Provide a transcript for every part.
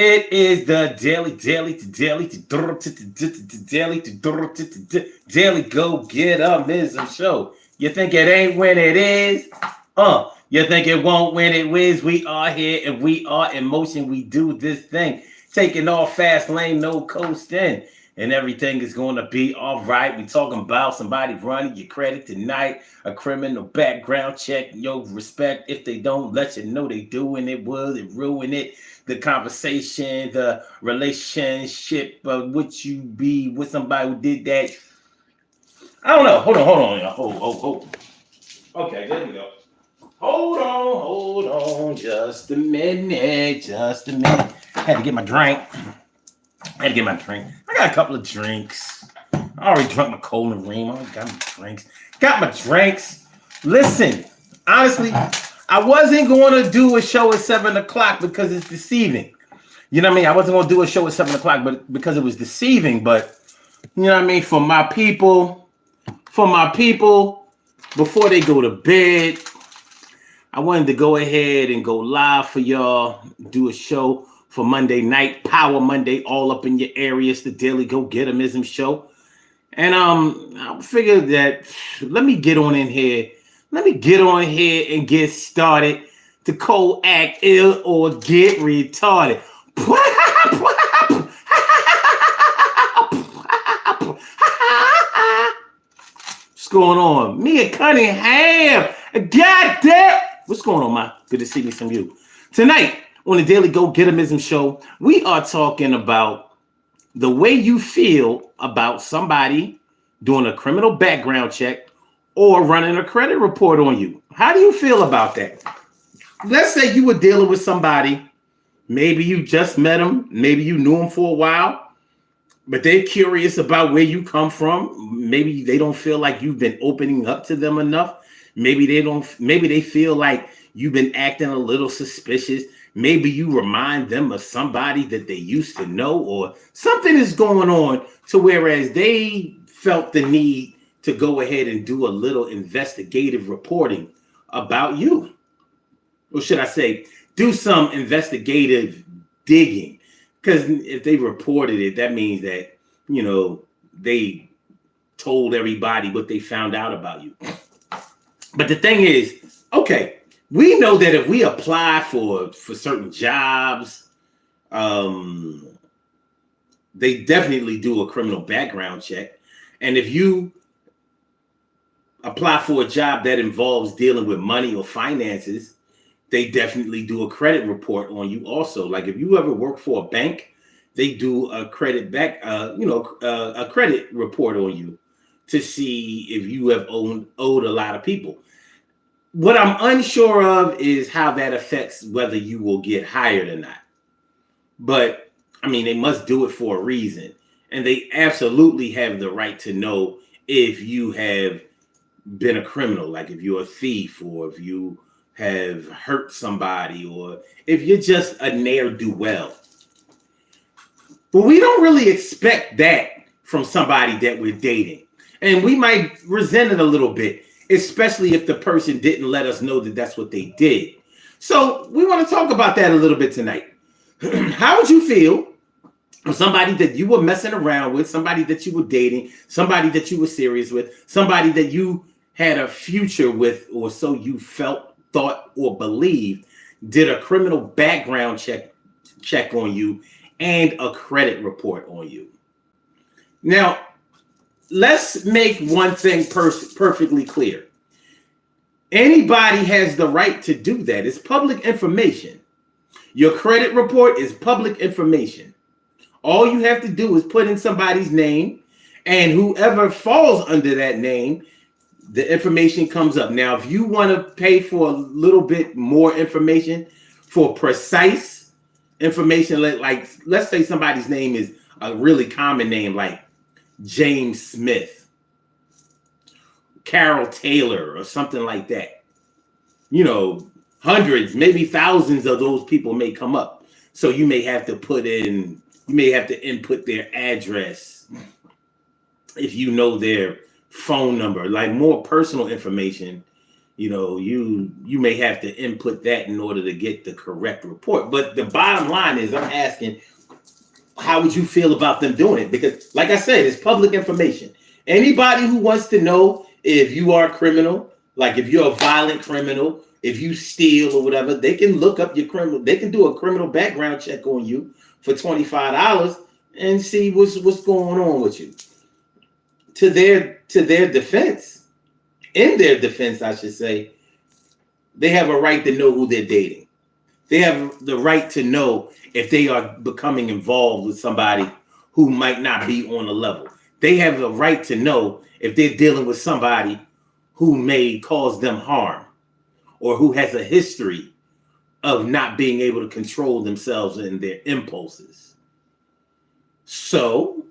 It is the daily go get mism show. You think it ain't when it is? You think it won't when it is? We are here and we are in motion. We do this thing, taking off fast lane, no coasting, and everything is going to be all right. We talking about somebody running your credit tonight, a criminal background check, your respect. If they don't let you know they doing it, will it ruin it? The conversation, the relationship, would you be with somebody who did that? I don't know. Hold on. Hold. Okay, there we go. Hold on, just a minute. I had to get my drink. I got a couple of drinks. I already drank my cola and ream. I already got my drinks. Listen, honestly, I wasn't going to do a show at 7 o'clock because it's deceiving. You know what I mean? I wasn't going to do a show at 7 o'clock but because it was deceiving. But, you know what I mean? For my people, before they go to bed, I wanted to go ahead and go live for y'all, do a show for Monday night, Power Monday, all up in your area. It's the Daily Go Get 'Emism show. And I figured that let me get on here and get started to co-act ill or get retarded. What's going on? Mia Cunningham. God damn. What's going on, ma? Good to see me from you. Tonight on the Daily Go Get 'Emism show, we are talking about the way you feel about somebody doing a criminal background check or running a credit report on you. How do you feel about that? Let's say you were dealing with somebody. Maybe you just met them. Maybe you knew them for a while, but they're curious about where you come from. Maybe they don't feel like you've been opening up to them enough. Maybe they feel like you've been acting a little suspicious. Maybe you remind them of somebody that they used to know, or something is going on to whereas they felt the need to go ahead and do a little investigative reporting about you. Or should I say, do some investigative digging. Because if they reported it, that means that, you know, they told everybody what they found out about you. But the thing is, okay, we know that if we apply for certain jobs, they definitely do a criminal background check. And if you apply for a job that involves dealing with money or finances, they definitely do a credit report on you also. Like if you ever work for a bank, they do a credit a credit report on you to see if you have owed a lot of people. What I'm unsure of is how that affects whether you will get hired or not. But I mean, they must do it for a reason. And they absolutely have the right to know if you have been a criminal, like if you're a thief or if you have hurt somebody or if you're just a ne'er-do-well. But we don't really expect that from somebody that we're dating. And we might resent it a little bit, especially if the person didn't let us know that that's what they did. So we want to talk about that a little bit tonight. How would you feel if somebody that you were messing around with, somebody that you were dating, somebody that you were serious with, somebody that you had a future with, or so you felt, thought, or believed, did a criminal background check on you and a credit report on you? Now, let's make one thing perfectly clear. Anybody has the right to do that. It's public information. Your credit report is public information. All you have to do is put in somebody's name, and whoever falls under that name, the information comes up. Now, if you want to pay for a little bit more information, for precise information, like let's say somebody's name is a really common name like James Smith, Carol Taylor, or something like that. You know, hundreds, maybe thousands of those people may come up. So you may have to input their address if you know their phone number, like more personal information. you may have to input that in order to get the correct report. But the bottom line is, I'm asking, how would you feel about them doing it? Because, like I said, it's public information. Anybody who wants to know if you are a criminal, like if you're a violent criminal, if you steal or whatever, they can look up your criminal. They can do a criminal background check on you for $25 and see what's going on with you. To their defense, in their defense, I should say, they have a right to know who they're dating. They have the right to know if they are becoming involved with somebody who might not be on the level. They have a right to know if they're dealing with somebody who may cause them harm or who has a history of not being able to control themselves and their impulses. So,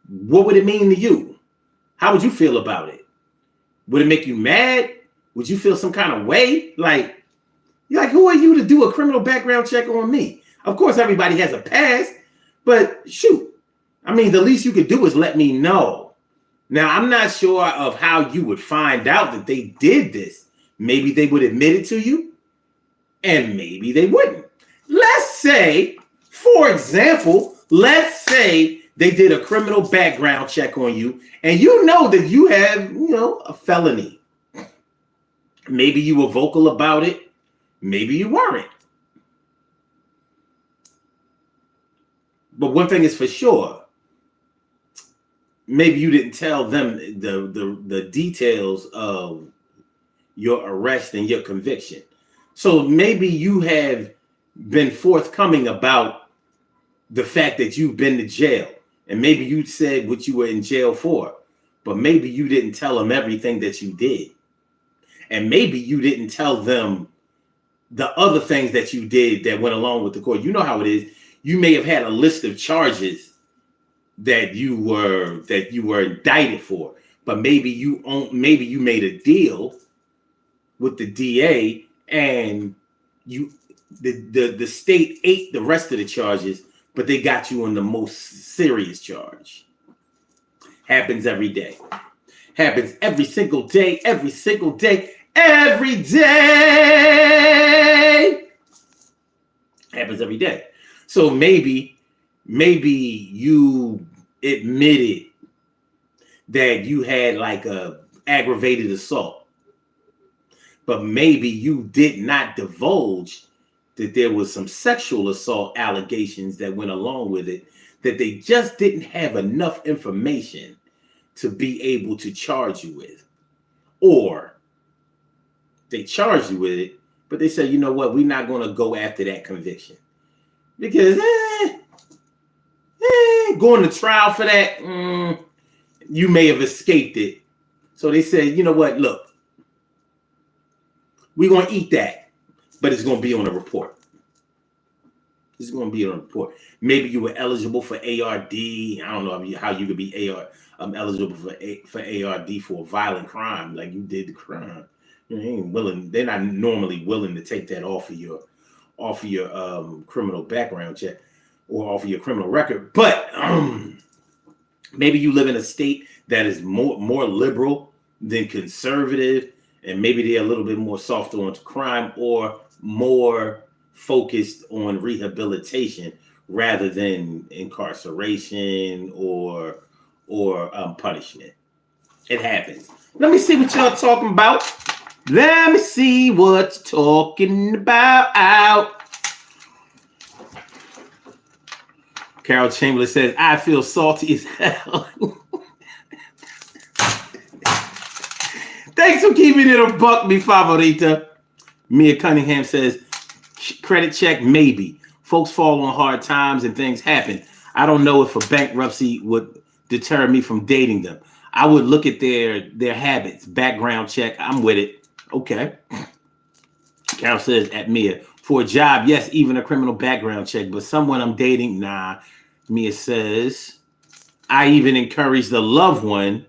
what would it mean to you? How would you feel about it? Would it make you mad? Would you feel some kind of way? Like, you're like, who are you to do a criminal background check on me? Of course, everybody has a past, but shoot. I mean, the least you could do is let me know. Now, I'm not sure of how you would find out that they did this. Maybe they would admit it to you, and maybe they wouldn't. Let's say, for example, they did a criminal background check on you, and you know that you have, a felony. Maybe you were vocal about it. Maybe you weren't. But one thing is for sure, maybe you didn't tell them the details of your arrest and your conviction. So maybe you have been forthcoming about the fact that you've been to jail. And maybe you said what you were in jail for. But maybe you didn't tell them everything that you did. And maybe you didn't tell them the other things that you did that went along with the court. You know how it is. You may have had a list of charges that you were indicted for, but maybe you made a deal with the DA and the state ate the rest of the charges, but they got you on the most serious charge. Happens every day. Happens every single day, every single day, every day. Happens every day. So maybe you admitted that you had like a aggravated assault, but maybe you did not divulge that there was some sexual assault allegations that went along with it, that they just didn't have enough information to be able to charge you with. Or they charged you with it, but they said, you know what, we're not going to go after that conviction. Because going to trial for that, you may have escaped it. So they said, you know what, look, we're going to eat that, but it's going to be on a report. It's going to be on a report. Maybe you were eligible for ARD. I don't know how you could be eligible for ARD for a violent crime, like you did the crime. They ain't willing. They're not normally willing to take that off of your criminal background check or off of your criminal record. But maybe you live in a state that is more liberal than conservative, and maybe they're a little bit more softer on crime or more focused on rehabilitation rather than incarceration or punishment. It happens. Let me see what y'all talking about. Let me see what you're talking about. Carol Chamberlain says, I feel salty as hell. Thanks for keeping it a buck, mi favorita. Mia Cunningham says, credit check, maybe. Folks fall on hard times and things happen. I don't know if a bankruptcy would deter me from dating them. I would look at their habits. Background check, I'm with it. Okay. Carol says at Mia, for a job, yes, even a criminal background check, but someone I'm dating, nah. Mia says, I even encourage the loved one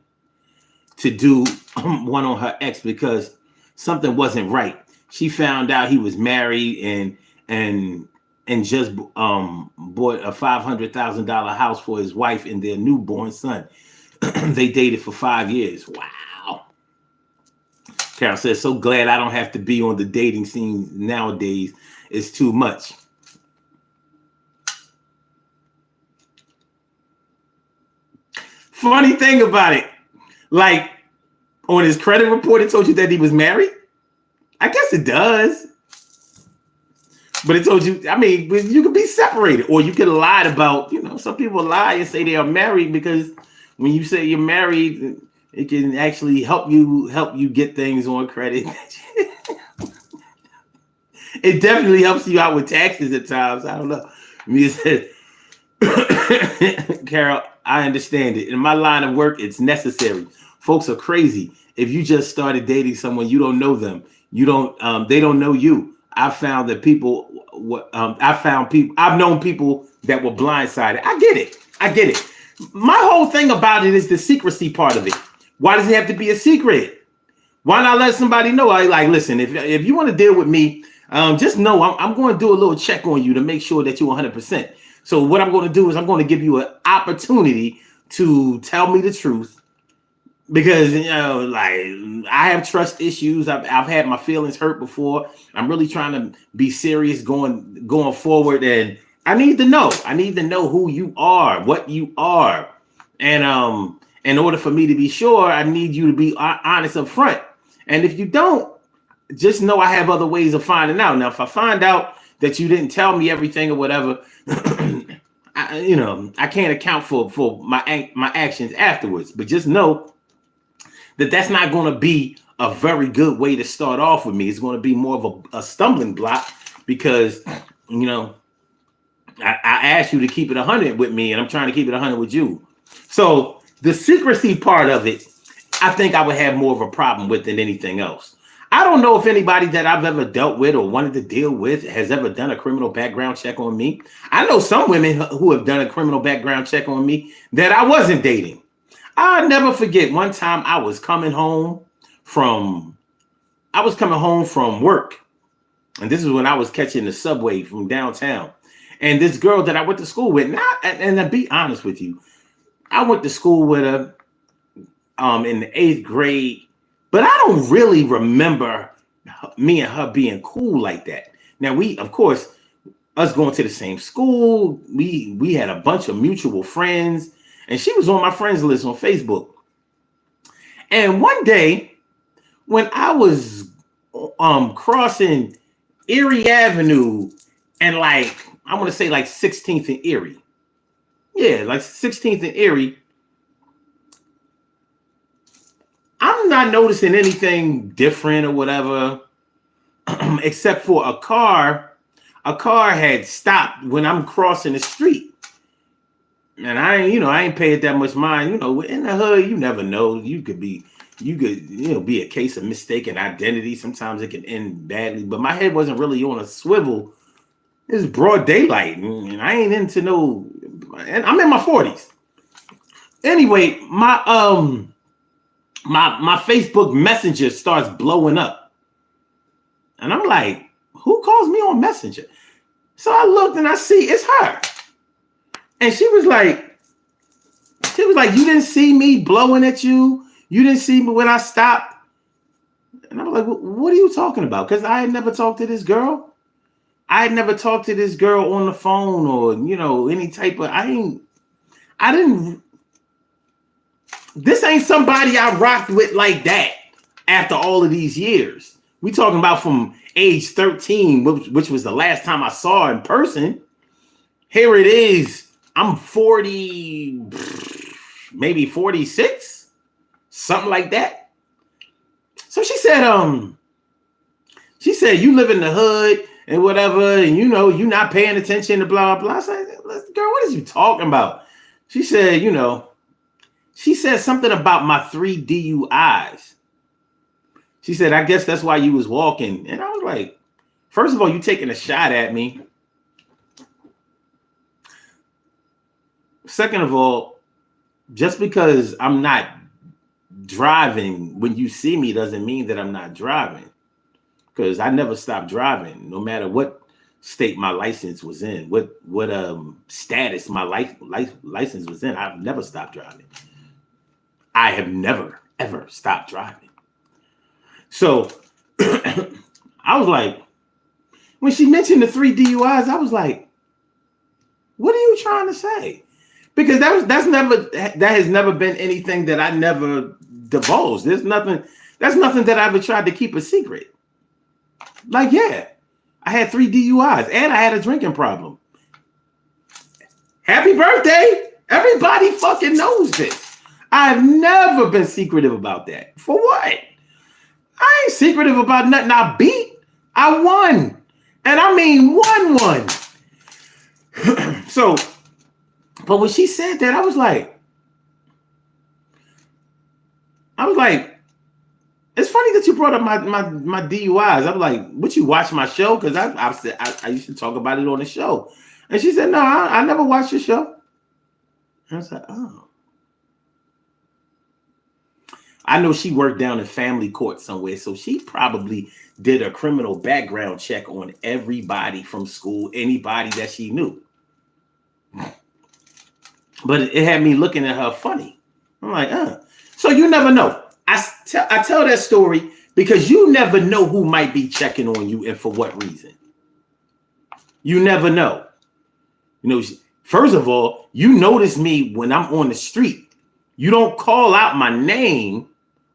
to do one on her ex because something wasn't right. She found out he was married and just bought a $500,000 house for his wife and their newborn son. They dated for 5 years. Wow. Carol says, so glad I don't have to be on the dating scene nowadays. It's too much. Funny thing about it, like on his credit report, it told you that he was married. I guess it does. But it told you, I mean, you could be separated, or you could have lied about, some people lie and say they are married, because when you say you're married, it can actually help you get things on credit. It definitely helps you out with taxes at times. I don't know. Me said, Carol, I understand it. In my line of work, it's necessary. Folks are crazy. If you just started dating someone, you don't know them. They don't know you. I've found that I've known people that were blindsided. I get it. My whole thing about it is the secrecy part of it. Why does it have to be a secret? Why not let somebody know? Listen, if you want to deal with me, just know I'm going to do a little check on you to make sure that you're 100%. So what I'm going to do is I'm going to give you an opportunity to tell me the truth, because I have trust issues. I've had my feelings hurt before. I'm really trying to be serious going forward, and I need to know. I need to know who you are, what you are, and in order for me to be sure, I need you to be honest up front. And if you don't, just know I have other ways of finding out. Now, if I find out that you didn't tell me everything or whatever, I can't account for my actions afterwards. But just know that that's not going to be a very good way to start off with me. It's going to be more of a stumbling block, because I asked you to keep it 100 with me, and I'm trying to keep it 100 with you. So the secrecy part of it, I think I would have more of a problem with than anything else. I don't know if anybody that I've ever dealt with or wanted to deal with has ever done a criminal background check on me. I know some women who have done a criminal background check on me that I wasn't dating. I'll never forget one time I was coming home from work. And this is when I was catching the subway from downtown. And this girl that I went to school with, and to be honest with you, I went to school with her in the 8th grade, but I don't really remember me and her being cool like that. Now, us going to the same school, we had a bunch of mutual friends, and she was on my friends list on Facebook. And one day, when I was crossing Erie Avenue and I want to say 16th and Erie. Yeah, 16th and Erie. I'm not noticing anything different or whatever, except for a car had stopped when I'm crossing the street. And I ain't paid that much mind. In the hood, you never know. You could be a case of mistaken identity. Sometimes it can end badly, but my head wasn't really on a swivel. It's broad daylight, and I ain't into no, and I'm in my 40s. Anyway, my Facebook Messenger starts blowing up. And I'm like, who calls me on Messenger? So I looked and I see it's her. And she was like, you didn't see me blowing at you. You didn't see me when I stopped. And I was like, what are you talking about? Because I had never talked to this girl. I had never talked to this girl on the phone or, any type of, this ain't somebody I rocked with like that after all of these years. We talking about from age 13, which was the last time I saw her in person. Here it is. I'm 40, maybe 46, something like that. So she said, you live in the hood and whatever, and you're not paying attention to blah, blah, blah. I said, girl, what is you talking about? She said, she said something about my 3 DUIs. She said, I guess that's why you was walking. And I was like, first of all, you taking a shot at me. Second of all, just because I'm not driving when you see me doesn't mean that I'm not driving. Because I never stopped driving, no matter what state my license was in, what status my license was in. I've never stopped driving. I have never, ever stopped driving. So I was like, when she mentioned the 3 DUIs, I was like, what are you trying to say? Because that has never been anything that I never divulged. That's nothing that I ever tried to keep a secret. Like, yeah, I had 3 DUIs and I had a drinking problem. Happy birthday. Everybody fucking knows this. I've never been secretive about that. For what? I ain't secretive about nothing I beat. I won. And I mean won. So, but when she said that, I was like, it's funny that you brought up my DUIs. I'm like, would you watch my show? Because I used to talk about it on the show. And she said, no, I never watched your show. And I was like, oh. I know she worked down in family court somewhere, so she probably did a criminal background check on everybody from school, anybody that she knew. But it had me looking at her funny. I'm like, So you never know. I tell that story because you never know who might be checking on you and for what reason. You never know. You know, first of all, you notice me when I'm on the street. You don't call out my name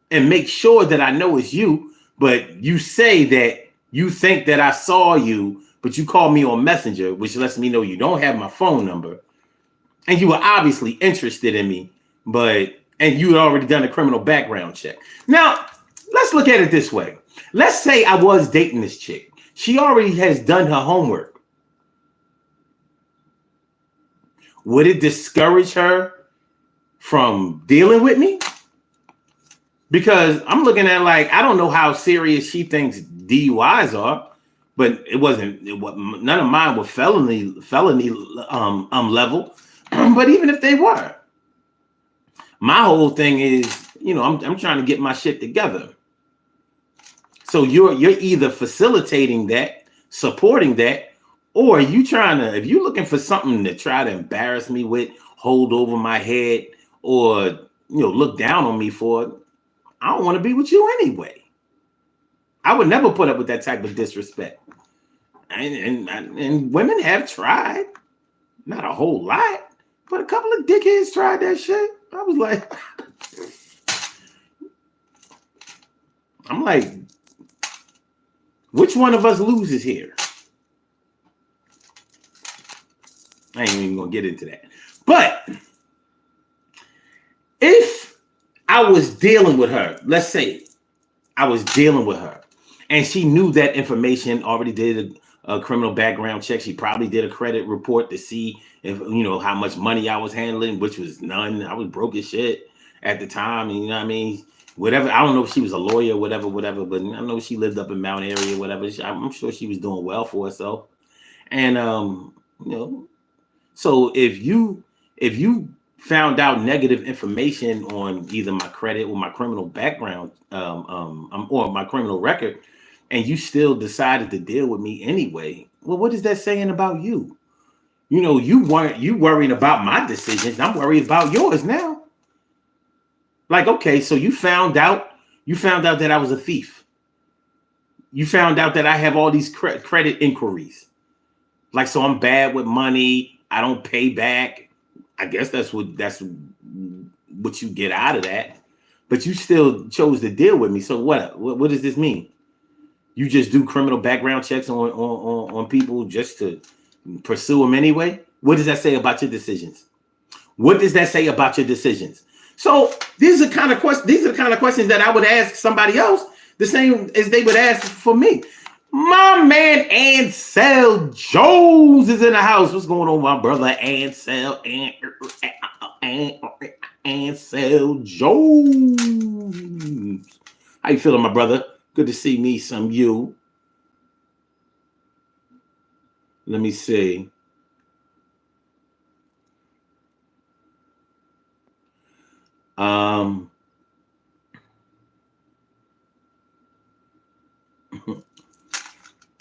and make sure that I know it's you, but you say that you think that I saw you, but you call me on Messenger, which lets me know you don't have my phone number. And you were obviously interested in me, and you had already done a criminal background check. Now, let's look at it this way. Let's say I was dating this chick. She already has done her homework. Would it discourage her from dealing with me? Because I'm looking at like, I don't know how serious she thinks DUIs are, but none of mine were felony level. But even if they were, my whole thing is, I'm trying to get my shit together. So you're either facilitating that, supporting that, or if you're looking for something to try to embarrass me with, hold over my head, or look down on me for it, I don't want to be with you anyway. I would never put up with that type of disrespect. And women have tried, not a whole lot, but a couple of dickheads tried that shit. I was like, I'm like, which one of us loses here? I ain't even gonna get into that. But if I was dealing with her, let's say I was dealing with her and she knew that information, already did a criminal background check. She probably did a credit report to see if, how much money I was handling, which was none. I was broke as shit at the time. You know what I mean? Whatever. I don't know if she was a lawyer, whatever, but I know she lived up in Mount area, whatever. I'm sure she was doing well for herself. And, so if you found out negative information on either my credit or my criminal background, or my criminal record, and you still decided to deal with me anyway, well, what is that saying about you? You worried about my decisions. I'm worried about yours now. Like, okay, so you found out that I was a thief. You found out that I have all these credit inquiries. Like, so I'm bad with money. I don't pay back. I guess that's what you get out of that. But you still chose to deal with me. So what does this mean? You just do criminal background checks on people just to pursue them anyway? What does that say about your decisions? What does that say about your decisions? So these are the kind of questions that I would ask somebody else, the same as they would ask for me. My man Ansel Jones is in the house. What's going on, my brother Ansel? Ansel Jones. How you feeling, my brother? Good to see me some you. Let me see.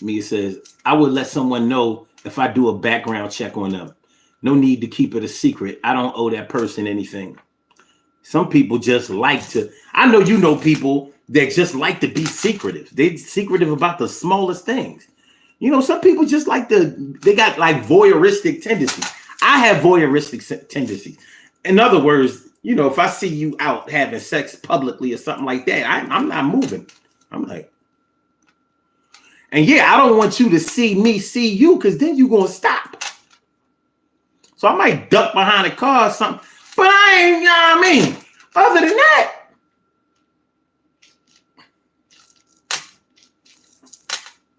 Me says, I would let someone know if I do a background check on them. No need to keep it a secret. I don't owe that person anything. Some people just like to. I know people that just like to be secretive. They're secretive about the smallest things. You know, some people just like they got like voyeuristic tendencies. I have voyeuristic tendencies. In other words, you know, if I see you out having sex publicly or something like that, I'm not moving. I'm like, and yeah, I don't want you to see me see you, because then you're going to stop. So I might duck behind a car or something, but I ain't, you know what I mean? Other than that,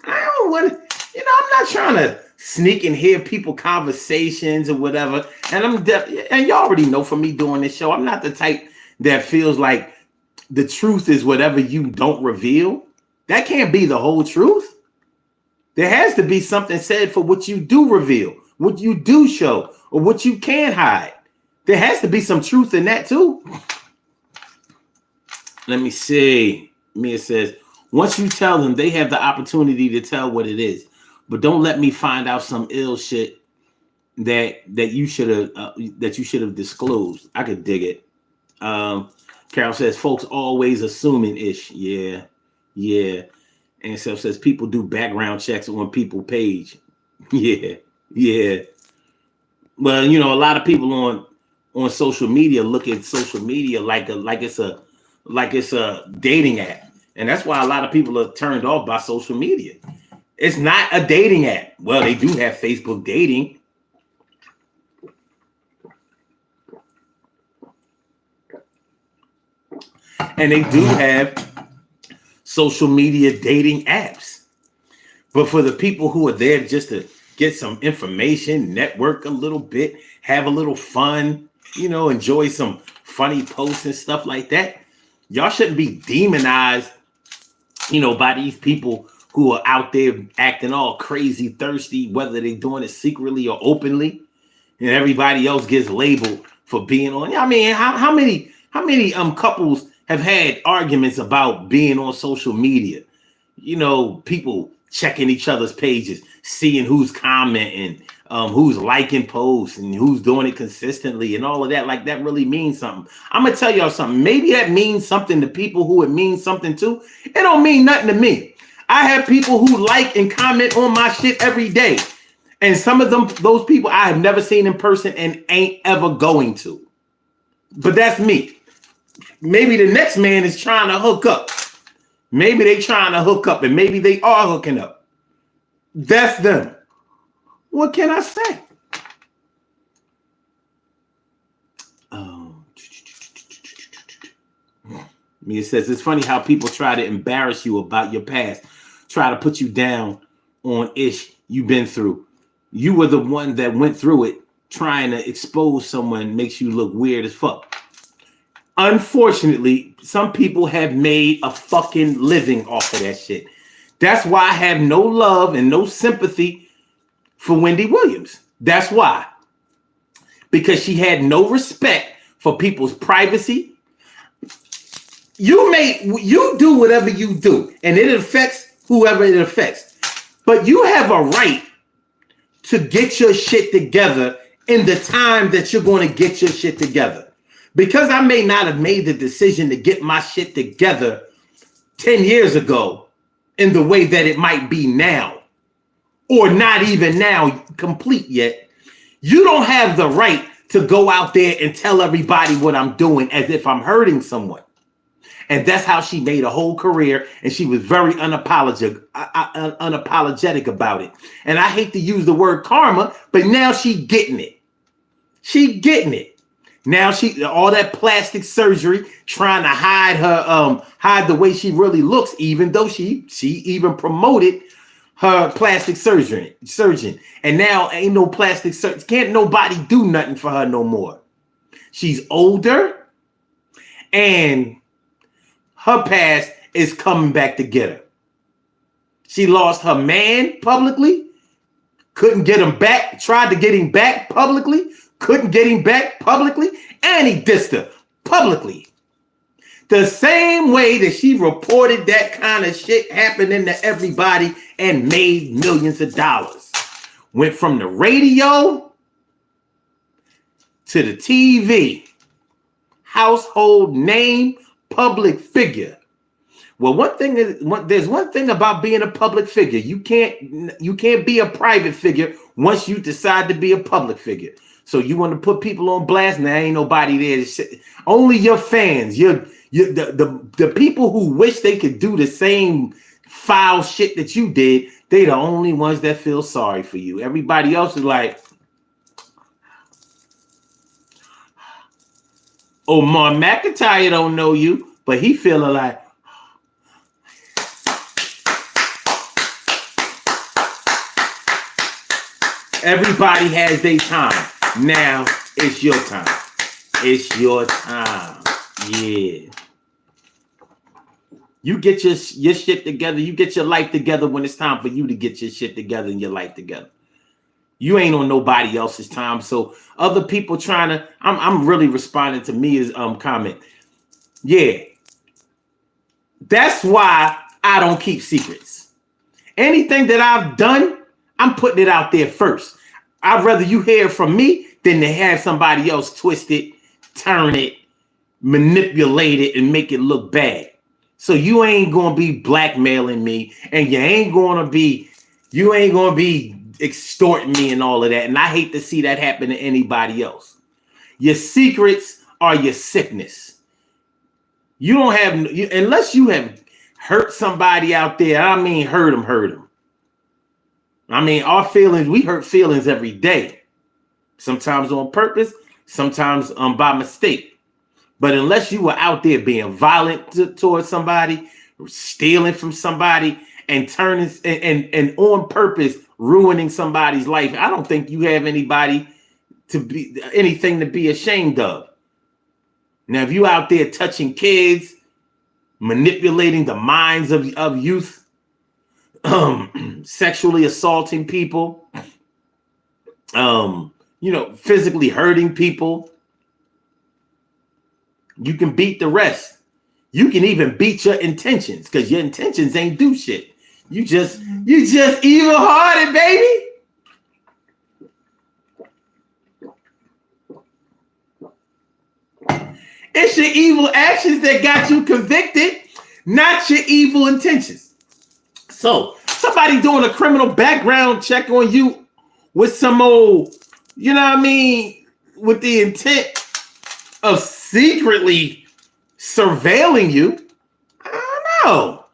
I don't want to, you know, I'm not trying to sneak and hear people conversations or whatever. And and you already know from me doing this show, I'm not the type that feels like the truth is whatever you don't reveal. That can't be the whole truth. There has to be something said for what you do reveal, what you do show, or what you can hide. There has to be some truth in that too. Let me see. Mia says, once you tell them, they have the opportunity to tell what it is. But don't let me find out some ill shit that you should have disclosed. I could dig it. Carol says, folks always assuming ish. Yeah. And so says people do background checks on people's page. Yeah. Well, you know, a lot of people on social media look at social media like it's a dating app. And that's why a lot of people are turned off by social media. It's not a dating app. Well, they do have Facebook dating. And they do have social media dating apps. But for the people who are there just to get some information, network a little bit, have a little fun, you know, enjoy some funny posts and stuff like that, y'all shouldn't be demonized, you know, by these people who are out there acting all crazy, thirsty, whether they're doing it secretly or openly, and everybody else gets labeled for being on. I mean, how many couples have had arguments about being on social media? You know, people checking each other's pages, seeing who's commenting, who's liking posts, and who's doing it consistently, and all of that. Like, that really means something. I'm gonna tell y'all something. Maybe that means something to people who it means something to. It don't mean nothing to me. I have people who like and comment on my shit every day, and some of those people I have never seen in person and ain't ever going to. But that's me. Maybe the next man is trying to hook up. Maybe they trying to hook up, and maybe they are hooking up. That's them. What can I say? Mia says, it's funny how people try to embarrass you about your past, try to put you down on ish you've been through. You were the one that went through it. Trying to expose someone makes you look weird as fuck. Unfortunately, some people have made a fucking living off of that shit. That's why I have no love and no sympathy for Wendy Williams. That's why. Because she had no respect for people's privacy. You do whatever you do, and it affects whoever it affects. But you have a right to get your shit together in the time that you're going to get your shit together. Because I may not have made the decision to get my shit together 10 years ago in the way that it might be now, or not even now complete yet, you don't have the right to go out there and tell everybody what I'm doing as if I'm hurting someone. And that's how she made a whole career, and she was very unapologetic about it. And I hate to use the word karma, but now she getting it. She getting it. Now she all that plastic surgery, trying to hide the way she really looks, even though she even promoted her plastic surgeon. And now ain't no plastic surgeon. Can't nobody do nothing for her no more. She's older, and her past is coming back to get her. She lost her man publicly, couldn't get him back, tried to get him back publicly, couldn't get him back publicly, and he dissed her publicly. The same way that she reported that kind of shit happening to everybody and made millions of dollars. Went from the radio to the TV, household name, public figure. Well, there's one thing about being a public figure. You can't be a private figure once you decide to be a public figure. So you want to put people on blast, and there ain't nobody there. Only your fans, the people who wish they could do the same foul shit that you did. They the only ones that feel sorry for you. Everybody else is like, Omar McIntyre don't know you, but he feeling like, everybody has their time. Now it's your time. It's your time. Yeah. You get your shit together. You get your life together when it's time for you to get your shit together and your life together. You ain't on nobody else's time. So other people trying to, I'm really responding to Mia's comment. Yeah. That's why I don't keep secrets. Anything that I've done, I'm putting it out there first. I'd rather you hear from me than to have somebody else twist it, turn it, manipulate it, and make it look bad. So you ain't gonna be blackmailing me, and you ain't gonna be extorting me and all of that. And I hate to see that happen to anybody else. Your secrets are your sickness. You don't have, unless you have hurt somebody out there. I mean, hurt them. I mean, our feelings, we hurt feelings every day. Sometimes on purpose, sometimes by mistake. But unless you were out there being violent towards somebody, stealing from somebody, and turning and on purpose ruining somebody's life, I don't think you have anything to be ashamed of. Now, if you out there touching kids, manipulating the minds of youth, sexually assaulting people, physically hurting people, you can beat the rest. You can even beat your intentions, because your intentions ain't do shit. You just evil-hearted, baby. It's your evil actions that got you convicted, not your evil intentions. So somebody doing a criminal background check on you with some old, with the intent of secretly surveilling you, I don't know.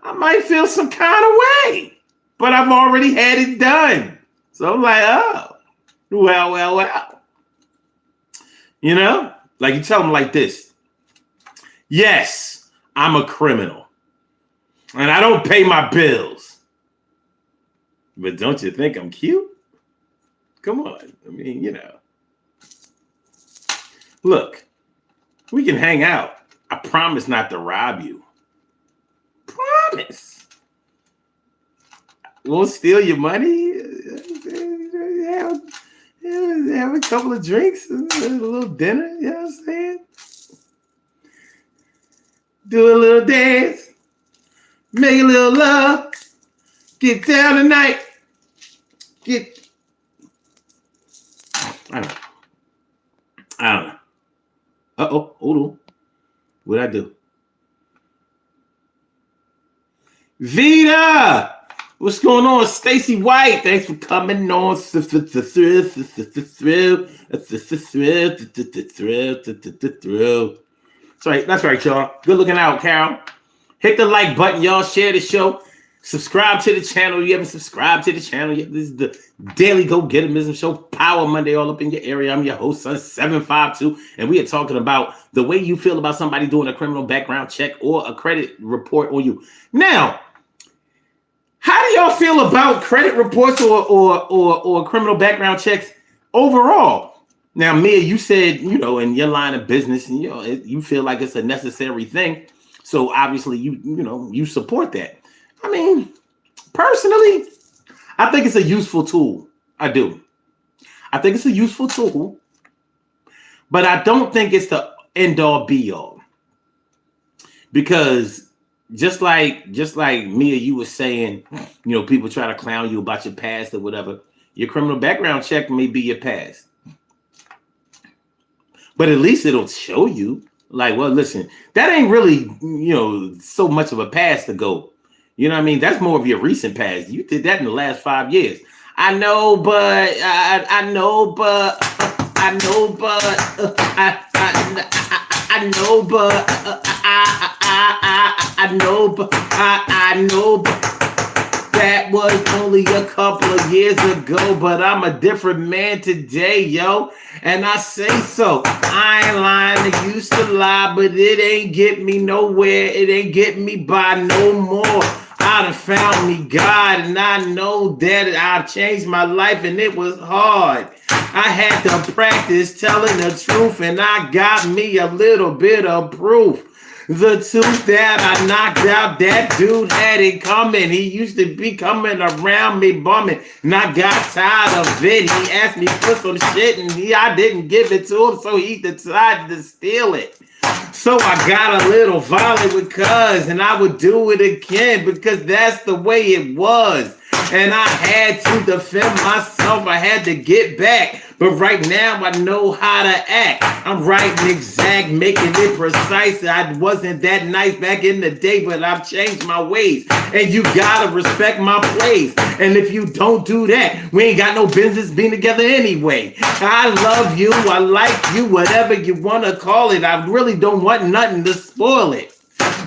I might feel some kind of way, but I've already had it done. So I'm like, oh, well. Like you tell them like this. Yes, I'm a criminal and I don't pay my bills. But don't you think I'm cute? Come on. I mean, Look, we can hang out. I promise not to rob you. Promise. Won't steal your money. Have a couple of drinks, a little dinner. You know what I'm saying? Do a little dance. Make a little love. Get down tonight. I don't know. Uh-oh, hold on. What'd I do? Vita! What's going on? Stacy White, thanks for coming on. That's right, y'all. Good looking out, Carol. Hit the like button, y'all. Share the show. Subscribe to the channel. You haven't subscribed to the channel yet. This is the Daily Go Getimism Show, Power Monday, all up in your area. I'm your host, Son 752, and we are talking about the way you feel about somebody doing a criminal background check or a credit report on you. Now, how do y'all feel about credit reports or criminal background checks overall? Now, Mia, you said, in your line of business, you feel like it's a necessary thing. So obviously, you support that. I mean, personally, I think it's a useful tool. I do. I think it's a useful tool, but I don't think it's the end all be all. Because just like Mia, you were saying, people try to clown you about your past or whatever. Your criminal background check may be your past, but at least it'll show you Like, well, listen, that ain't really, so much of a past to go. You know what I mean? That's more of your recent past. You did that in the last 5 years. I know, but I know, but I know, but I know, but I know, but I know, but that was only a couple of years ago, but I'm a different man today, yo. And I say so. I ain't lying. I used to lie, but it ain't get me nowhere. It ain't get me by no more. I done found me God, and I know that I've changed my life, and it was hard. I had to practice telling the truth, and I got me a little bit of proof. The tooth that I knocked out, that dude had it coming. He used to be coming around me bumming, and I got tired of it. He asked me for some shit, and I didn't give it to him, so he decided to steal it. So I got a little violent with cuz, and I would do it again because that's the way it was. And I had to defend myself. I had to get back. But right now I know how to act. I'm writing exact, making it precise. I wasn't that nice back in the day, but I've changed my ways. And you gotta respect my place. And if you don't do that, we ain't got no business being together anyway. I love you. I like you. Whatever you want to call it. I really don't want nothing to spoil it.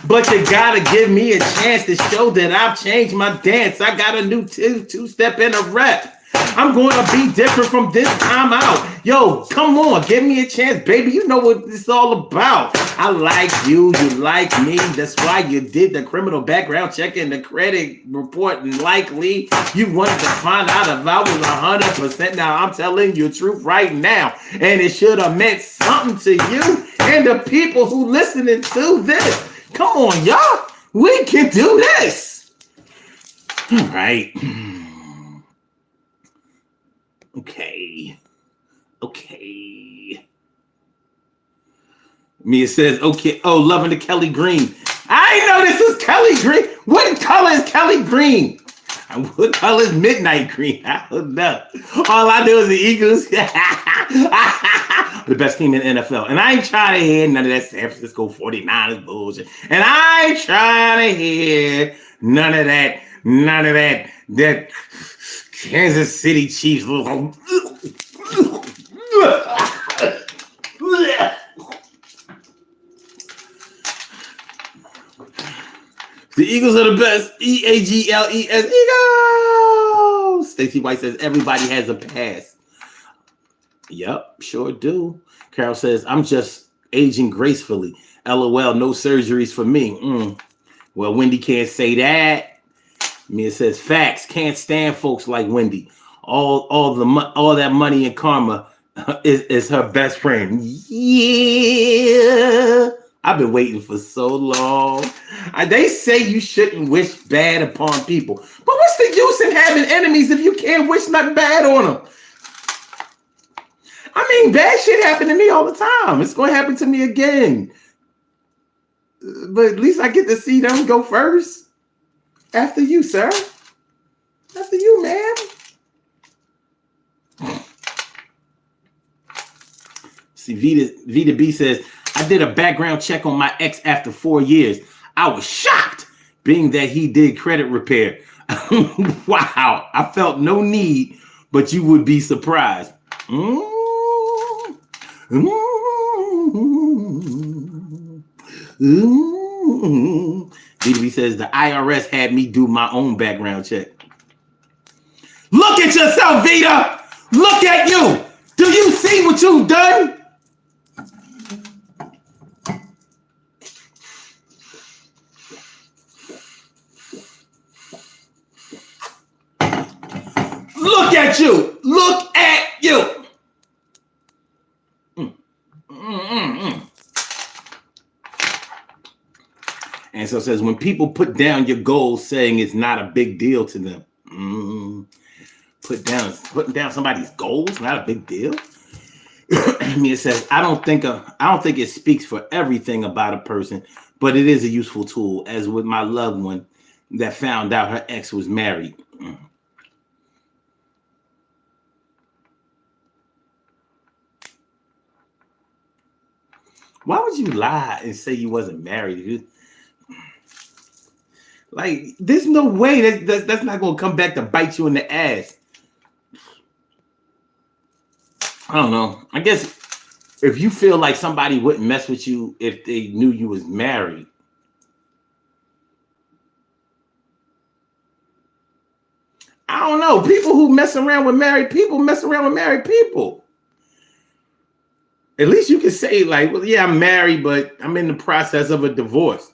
But you gotta give me a chance to show that I've changed my dance. I got a new two-step and a rep. I'm going to be different from this time out. Yo, come on, give me a chance, baby. You know what this is all about. I like you, you like me. That's why you did the criminal background check and the credit report. And likely you wanted to find out if I was 100%. Now I'm telling you the truth right now. And it should have meant something to you and the people who listening to this. Come on, y'all. We can do this. All right. Okay. Mia says, okay. Oh, loving the Kelly Green. I didn't know this was Kelly Green. What color is Kelly Green? What color is Midnight Green? I don't know. All I know is the Eagles. The best team in the NFL. And I ain't trying to hear none of that San Francisco 49ers bullshit. And I ain't trying to hear none of that Kansas City Chiefs. The Eagles are the best. Eagles. Eagles. Stacey White says everybody has a past. Yep, sure do. Carol says I'm just aging gracefully. LOL, no surgeries for me. Well, Wendy can't say that. Mia says facts. Can't stand folks like Wendy. All that money and karma is her best friend. Yeah. I've been waiting for so long. They say you shouldn't wish bad upon people. But what's the use in having enemies if you can't wish nothing bad on them? I mean, bad shit happen to me all the time. It's going to happen to me again. But at least I get to see them go first. After you, sir. After you, man. See, Vita B says, I did a background check on my ex after 4 years. I was shocked, being that he did credit repair. Wow. I felt no need, but you would be surprised. Vita B says, the IRS had me do my own background check. Look at yourself, Vita. Look at you. Do you see what you've done? Look at you. Look at you. And so it says, when people put down your goals saying it's not a big deal to them. Putting down somebody's goals, not a big deal. It says, I don't think it speaks for everything about a person, but it is a useful tool, as with my loved one that found out her ex was married. Why would you lie and say you wasn't married? Like, there's no way that's not gonna come back to bite you in the ass. I don't know. I guess if you feel like somebody wouldn't mess with you if they knew you was married. I don't know. People who mess around with married people mess around with married people. At least you can say, like, well, yeah, I'm married, but I'm in the process of a divorce.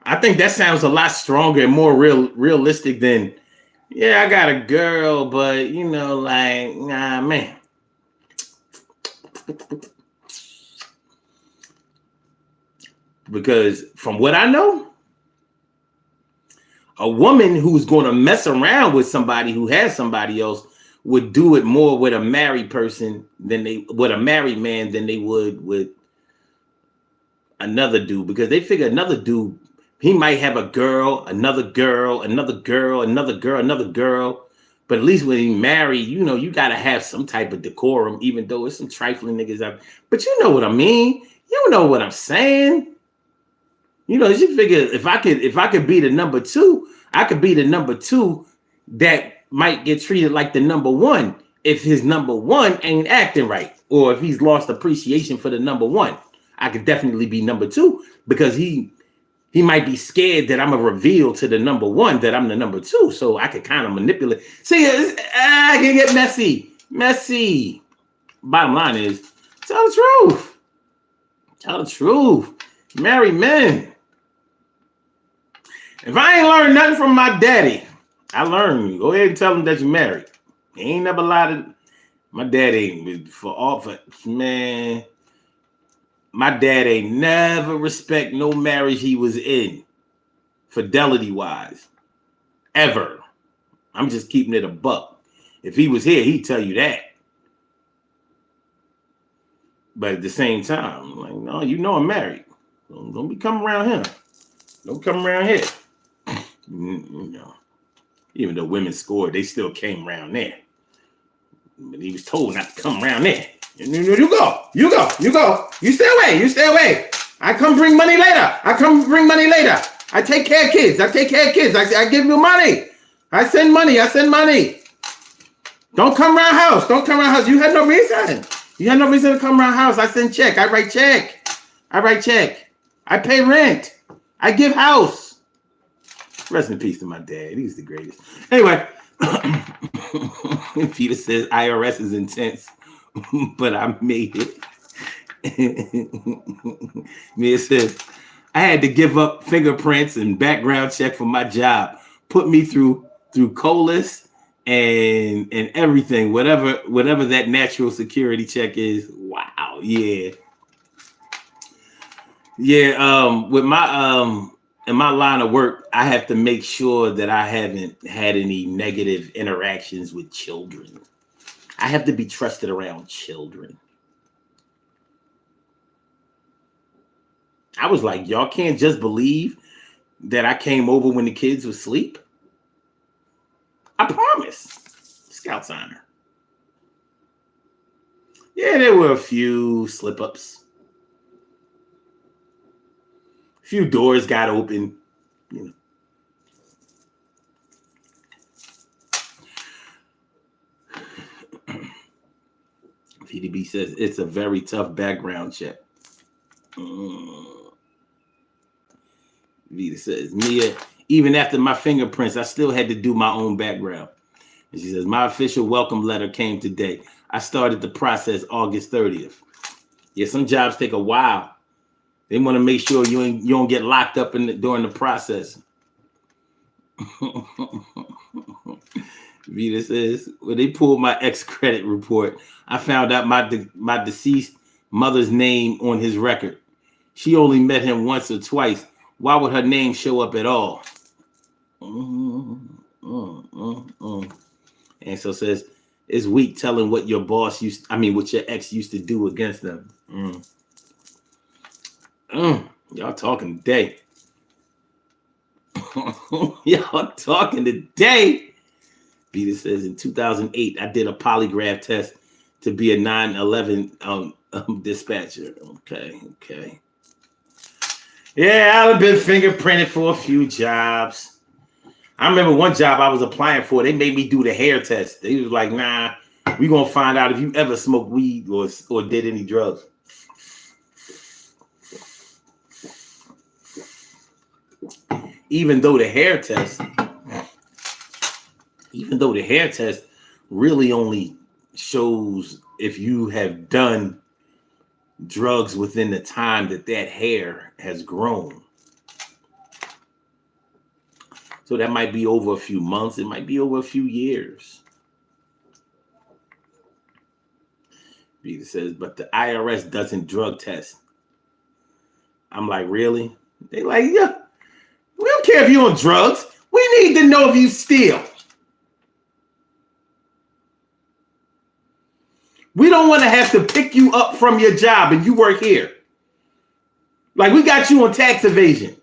I think that sounds a lot stronger and more realistic than, yeah, I got a girl, but you know, like, nah, man. Because from what I know, a woman who's going to mess around with somebody who has somebody else would do it more with a married person with a married man than they would with another dude, because they figure another dude, he might have a girl, another girl, another girl, another girl, another girl. But at least when he married, you know, you got to have some type of decorum, even though it's some trifling niggas out. But you know what I mean? You know what I'm saying? You know, you figure if I could be the number two, I could be the number two that might get treated like the number one if his number one ain't acting right, or if he's lost appreciation for the number one. I could definitely be number two because he might be scared that I'm a reveal to the number one that I'm the number two. So I could kind of manipulate. See, I can get messy. Bottom line is, tell the truth. Tell the truth. Married men. If I ain't learned nothing from my daddy, I learned. Go ahead and tell him that you're married. He ain't never lied to my dad. Man. My dad ain't never respect no marriage he was in, fidelity wise, ever. I'm just keeping it a buck. If he was here, he'd tell you that. But at the same time, like, no, you know I'm married. Don't be coming around here. Don't come around here. You know, even though women scored, they still came around there. But he was told not to come around there. You go. You stay away. I come bring money later. I take care of kids. I give you money. I send money. Don't come around house. You had no reason. To come around house. I send check. I write check. I pay rent. I give house. Rest in peace to my dad. He's the greatest. Anyway, Peter says IRS is intense, but I made it. Mia says, I had to give up fingerprints and background check for my job. Put me through COLAS and everything, whatever that natural security check is. Wow, yeah. With my in my line of work, I have to make sure that I haven't had any negative interactions with children. I have to be trusted around children. I was like, y'all can't just believe that I came over when the kids were asleep. I promise. Scout's honor. Yeah, there were a few slip-ups. A few doors got open, you know. PDB says it's a very tough background check. Vita says, Mia, even after my fingerprints, I still had to do my own background. And she says, my official welcome letter came today. I started the process August 30th. Yeah, some jobs take a while. They want to make sure you don't get locked up during the process. Vita says, when they pulled my ex credit report, I found out my deceased mother's name on his record. She only met him once or twice. Why would her name show up at all? And so says, it's weak telling what your what your ex used to do against them. Y'all talking today. Y'all talking today. Peter says in 2008, I did a polygraph test to be a 9/11 Dispatcher. Okay. Yeah, I've been fingerprinted for a few jobs. I remember one job I was applying for. They made me do the hair test. They was like, "Nah, we gonna find out if you ever smoked weed or did any drugs." Even though the hair test really only shows if you have done drugs within the time that hair has grown. So that might be over a few months. It might be over a few years. Peter says, but the IRS doesn't drug test. I'm like, really? They like, yeah, we don't care if you're on drugs. We need to know if you steal. We don't want to have to pick you up from your job and you work here. Like, we got you on tax evasion.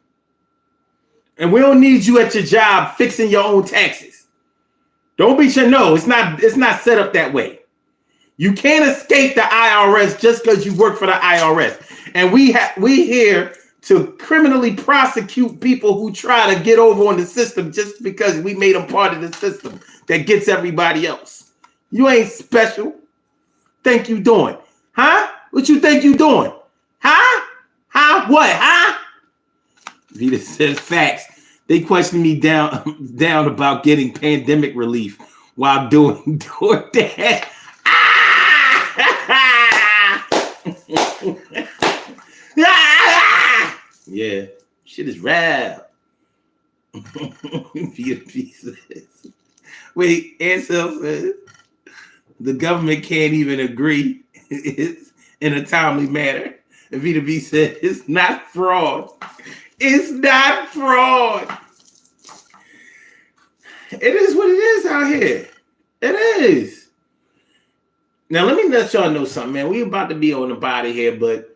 And we don't need you at your job fixing your own taxes. Don't be sure. No, it's not set up that way. You can't escape the IRS just because you work for the IRS. And we here to criminally prosecute people who try to get over on the system just because we made them part of the system that gets everybody else. You ain't special. Think you doing? Huh? What you think you doing? Huh? Huh? What? Huh? Vita says facts. They question me down about getting pandemic relief while doing that. Yeah, shit is rap. Wait, Ansel says the government can't even agree in a timely manner. And Vita B said it's not fraud. It's not fraud. It is what it is out here. It is. Now, let me let y'all know something, man. We about to be on the body here, but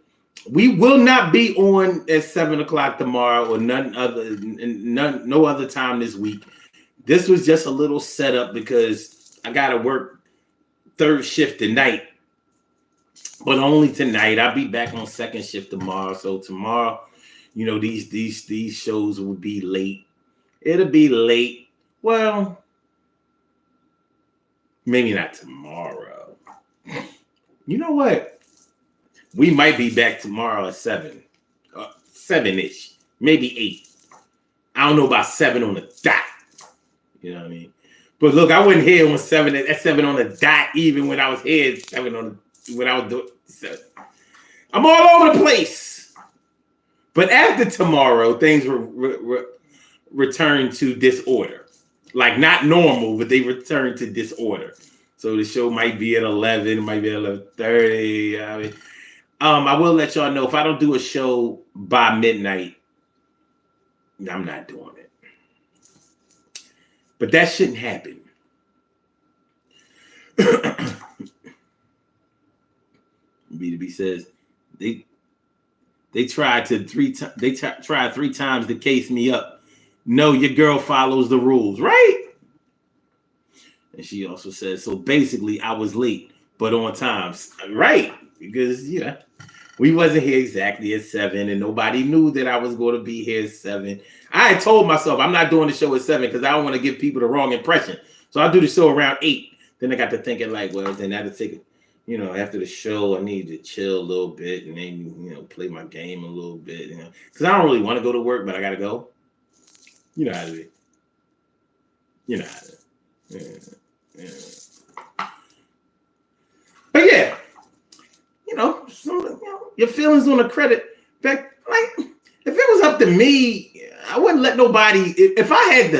we will not be on at 7 o'clock tomorrow or no other time this week. This was just a little setup because I got to work third shift tonight, but only tonight. I'll be back on second shift tomorrow. So tomorrow, you know, these shows will be late. It'll be late. Well, maybe not tomorrow. You know what? We might be back tomorrow at 7-ish, maybe 8. I don't know about 7 on the dot. You know what I mean? But look, I wasn't here on 7 on the dot even when I was here at 7 when I was doing 7. I'm all over the place. But after tomorrow, things return to disorder. Like not normal, but they return to disorder. So the show might be at 11, it might be at 11:30. I mean, I will let y'all know if I don't do a show by midnight, I'm not doing it. But that shouldn't happen. B2B says they tried 3 times to case me up. No, your girl follows the rules, right? And she also says, so basically I was late, but on time. Right. Because, you know, we wasn't here exactly at 7 and nobody knew that I was going to be here at 7. I had told myself I'm not doing the show at 7 because I don't want to give people the wrong impression. So I'll do the show around 8. Then I got to thinking like, well, then I had to take it. You know, after the show, I need to chill a little bit and then, you know, play my game a little bit, you know, because I don't really want to go to work, but I got to go. You know how to be. You know how to. Yeah. But yeah, you know, your feelings on the credit back. Like, if it was up to me, I wouldn't let nobody. If I had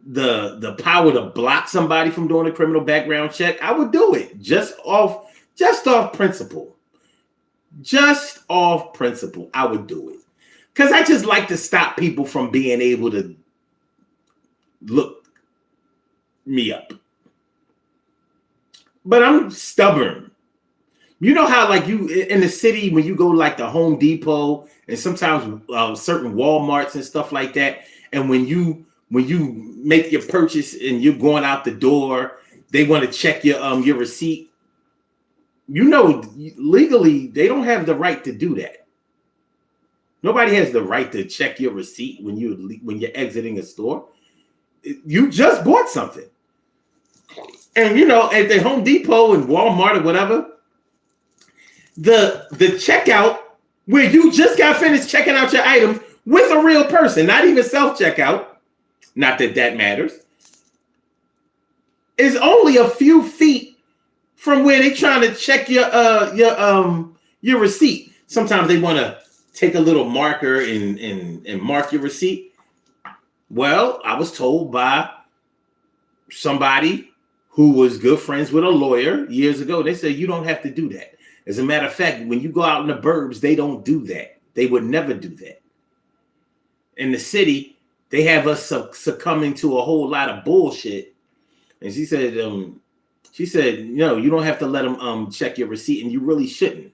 the power to block somebody from doing a criminal background check, I would do it just off principle. Just off principle, I would do it because I just like to stop people from being able to look me up. But I'm stubborn. You know how like you in the city when you go like the Home Depot and sometimes certain Walmarts and stuff like that, and when you make your purchase and you're going out the door, they want to check your receipt. legally, they don't have the right to do that. Nobody has the right to check your receipt when you're exiting a store. You just bought something. And at the Home Depot and Walmart or whatever, the checkout where you just got finished checking out your items with a real person, not even self-checkout, not that matters, is only a few feet from where they're trying to check your receipt. Sometimes they want to take a little marker and mark your receipt. Well, I was told by somebody who was good friends with a lawyer years ago, they said you don't have to do that. As a matter of fact, when you go out in the burbs, they don't do that. They would never do that. In the city, they have us succumbing to a whole lot of bullshit. And she said, no, you don't have to let them check your receipt, and you really shouldn't.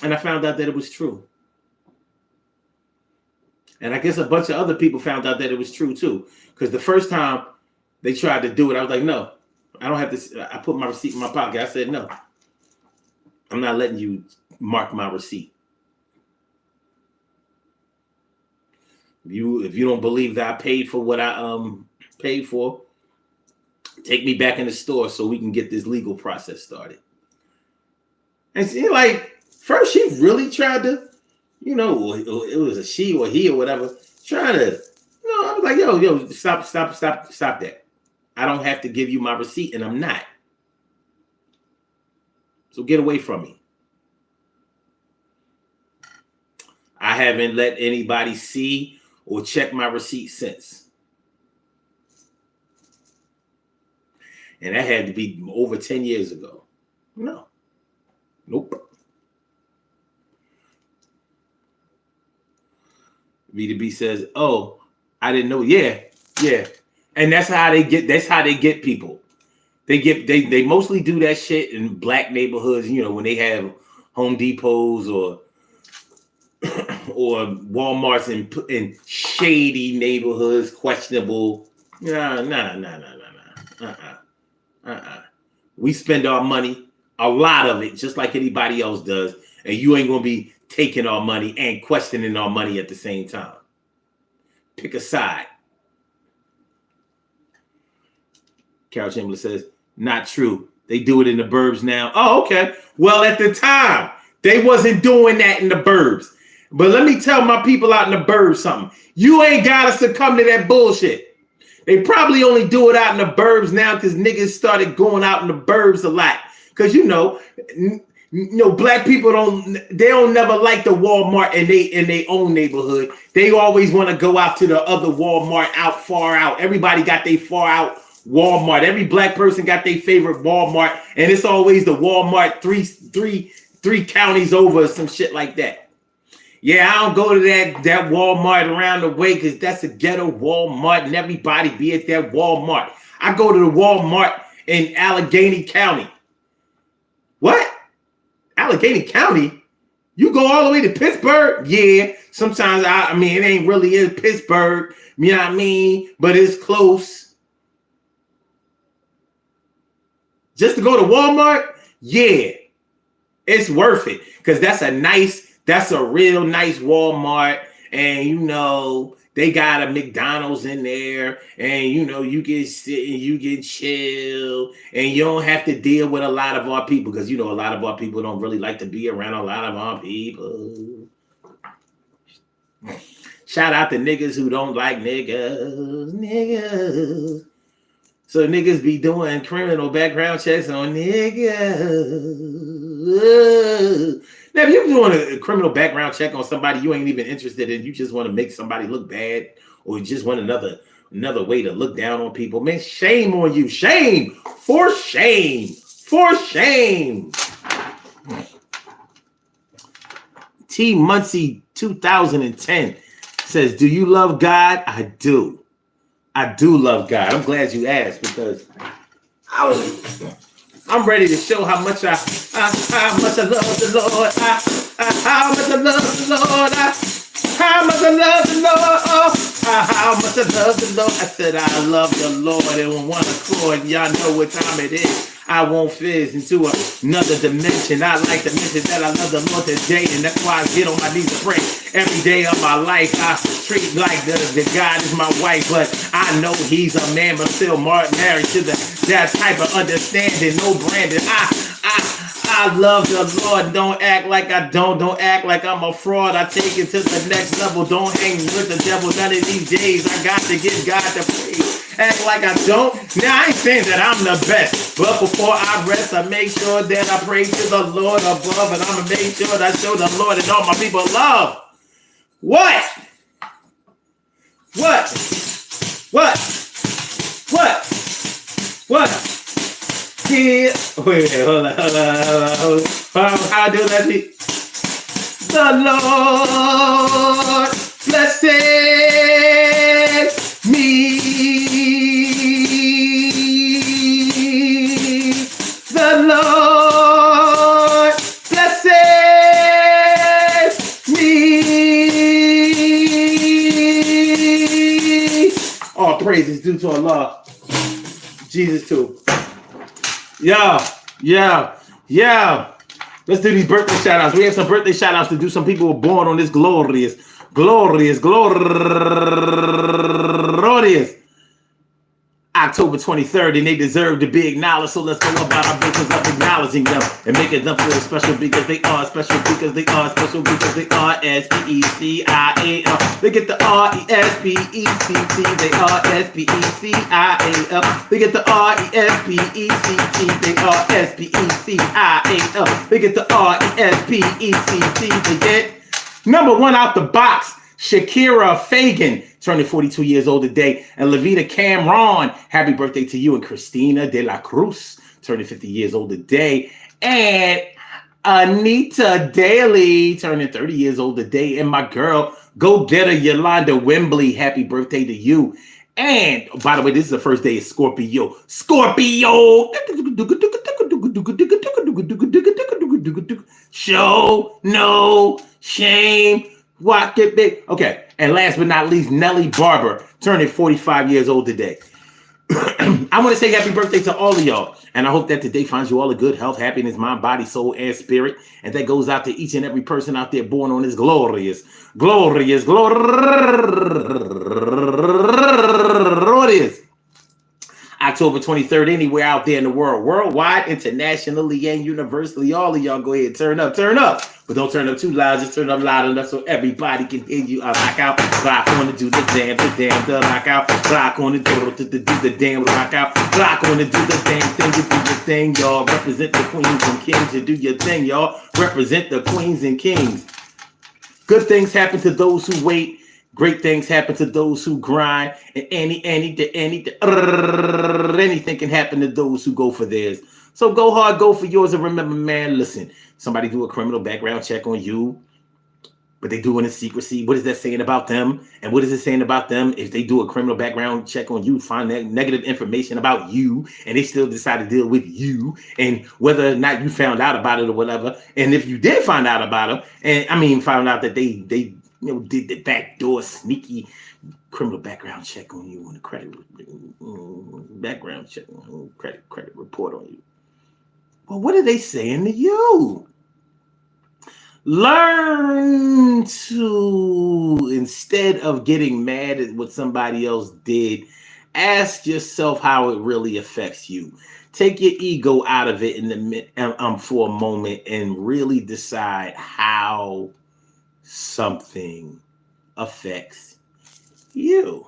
And I found out that it was true. And I guess a bunch of other people found out that it was true too. Because the first time they tried to do it, I was like, no, I don't have to. I put my receipt in my pocket. I said, no, I'm not letting you mark my receipt. If you don't believe that I paid for what I paid for, take me back in the store so we can get this legal process started. And see, like, first she really tried to, it was a she or he or whatever, trying to, I was like, yo, stop that. I don't have to give you my receipt, and I'm not. So get away from me. I haven't let anybody see or check my receipt since. And that had to be over 10 years ago. No. Nope. B2B says, oh, I didn't know. Yeah. And that's how they get people. They mostly do that shit in black neighborhoods, when they have Home Depots or Walmarts in shady neighborhoods, questionable. Nah. We spend our money, a lot of it, just like anybody else does, and you ain't gonna be taking our money and questioning our money at the same time. Pick a side. Carol Chamberlain says, not true. They do it in the burbs now. Oh, okay. Well, at the time, they wasn't doing that in the burbs. But let me tell my people out in the burbs something. You ain't gotta succumb to that bullshit. They probably only do it out in the burbs now because niggas started going out in the burbs a lot. Because black people don't never like the Walmart in their own neighborhood. They always want to go out to the other Walmart far out. Everybody got their far out Walmart. Every black person got their favorite Walmart, and it's always the Walmart three counties over or some shit like that. Yeah, I don't go to that Walmart around the way because that's a ghetto Walmart and everybody be at that Walmart. I go to the Walmart in Allegheny County. What? Allegheny County? You go all the way to Pittsburgh? Yeah. Sometimes, it ain't really in Pittsburgh, you know what I mean? But it's close. Just to go to Walmart? Yeah. It's worth it because that's a real nice Walmart, and they got a McDonald's in there, and you can sit and you can chill, and you don't have to deal with a lot of our people because a lot of our people don't really like to be around a lot of our people. Shout out to niggas who don't like niggas. So niggas be doing criminal background checks on niggas. Now, if you're doing a criminal background check on somebody you ain't even interested in, you just want to make somebody look bad, or you just want another way to look down on people, man, shame on you. Shame. For shame. For shame. T. Muncie 2010 says, do you love God? I do. I do love God. I'm glad you asked because I'm ready to show how much I love the Lord. How much I love the Lord. How much I love the Lord. How much I love the Lord. I said I love the Lord and on one accord. Y'all know what time it is. I won't fizz into another dimension. I like to mention that I love the Lord today, and that's why I get on my knees to pray every day of my life. I treat like the God is my wife, but I know he's a man, but still married to that type of understanding. No branding. I love the Lord. Don't act like I don't. Don't act like I'm a fraud. I take it to the next level. Don't hang with the devil none of these days. I got to give God the praise. Act like I don't. Now I ain't saying that I'm the best, but before I rest, I make sure that I pray to the Lord above, and I'ma make sure that I show the Lord and all my people love. What? What? What? What? What? Here. Wait, hold on. How do that? The Lord blesses me. The Lord blesses me. All praise is due to Allah. Jesus too. Yeah. Let's do these birthday shout outs. We have some birthday shout outs to do. Some people were born on this glorious October 23rd, and they deserve to be acknowledged. So let's go about our business of acknowledging them and making them feel special because they are special, because they are special, because they are S-P-E-C-I-A-L. They get the R-E-S-P-E-C-T. They are S-P-E-C-I-A-L. They get the R-E-S-P-E-C-T. They are S-P-E-C-I-A-L. They get the R-E-S-P-E-C-T. They get number one out the box, Shakira Fagan, turning 42 years old today. And Levita Cameron, happy birthday to you. And Christina De La Cruz, turning 50 years old today. And Anita Daly, turning 30 years old today. And my girl, go-getter Yolanda Wembley, happy birthday to you. And, by the way, this is the first day of Scorpio. Show no shame. What get big? Okay. And last but not least, Nellie Barber, turning 45 years old today. I want to say happy birthday to all of y'all. And I hope that today finds you all a good health, happiness, mind, body, soul, and spirit. And that goes out to each and every person out there born on this glorious October 23rd, anywhere out there in the world, worldwide, internationally, and universally. All of y'all go ahead, turn up. But don't turn up too loud, just turn up loud enough so everybody can hear you. Rock out, rock on to do the damn, the rock out, rock on to do the damn, rock out, rock on to do the damn thing, you do your thing, y'all. Represent the queens and kings, you do your thing, y'all. Represent the queens and kings. Good things happen to those who wait. Great things happen to those who grind, and anything can happen to those who go for theirs. So go hard, go for yours, and remember, man, listen, somebody do a criminal background check on you, but they do it in secrecy. What is that saying about them? And what is it saying about them if they do a criminal background check on you, find that negative information about you, and they still decide to deal with you, and whether or not you found out about it or whatever, and if you did find out about them, and I mean found out that they did the backdoor sneaky criminal background check on you, and the credit background check, credit report on you. Well, what are they saying to you? Learn to, instead of getting mad at what somebody else did, ask yourself how it really affects you. Take your ego out of it for a moment and really decide how something affects you,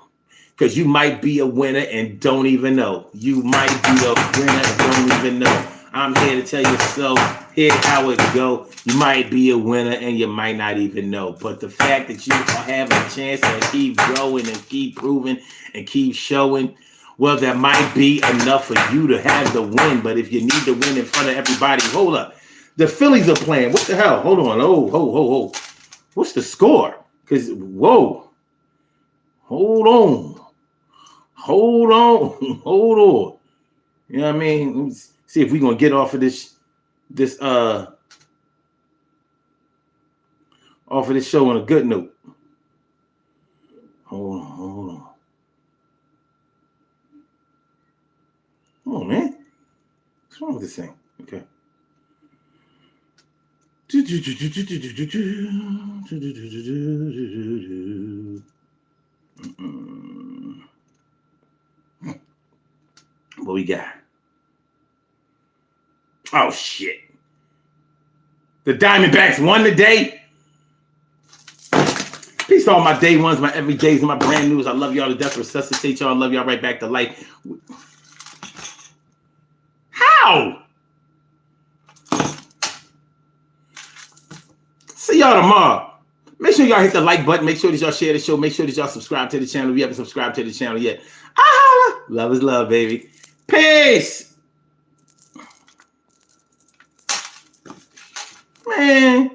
because you might be a winner and don't even know. You might be a winner and don't even know. I'm here to tell you, so here's how it go. You might be a winner and you might not even know, but the fact that you have a chance to keep going and keep proving and keep showing, well, that might be enough for you to have the win. But if you need to win in front of everybody, hold up, the Phillies are playing. What the hell? Hold on. Oh. What's the score? Because, whoa. Hold on. You know what I mean? Let's see if we're going to get off of this show on a good note. Hold on. Oh, man. What's wrong with this thing? Okay. What we got? Oh shit. The Diamondbacks won today. Peace to all my day ones, my everydays, and my brand news. I love y'all to death. Resuscitate y'all. I love y'all right back to life. How? See y'all tomorrow. Make sure y'all hit the like button. Make sure that y'all share the show. Make sure that y'all subscribe to the channel if you haven't subscribed to the channel yet. Ah, love is love, baby. Peace. Man.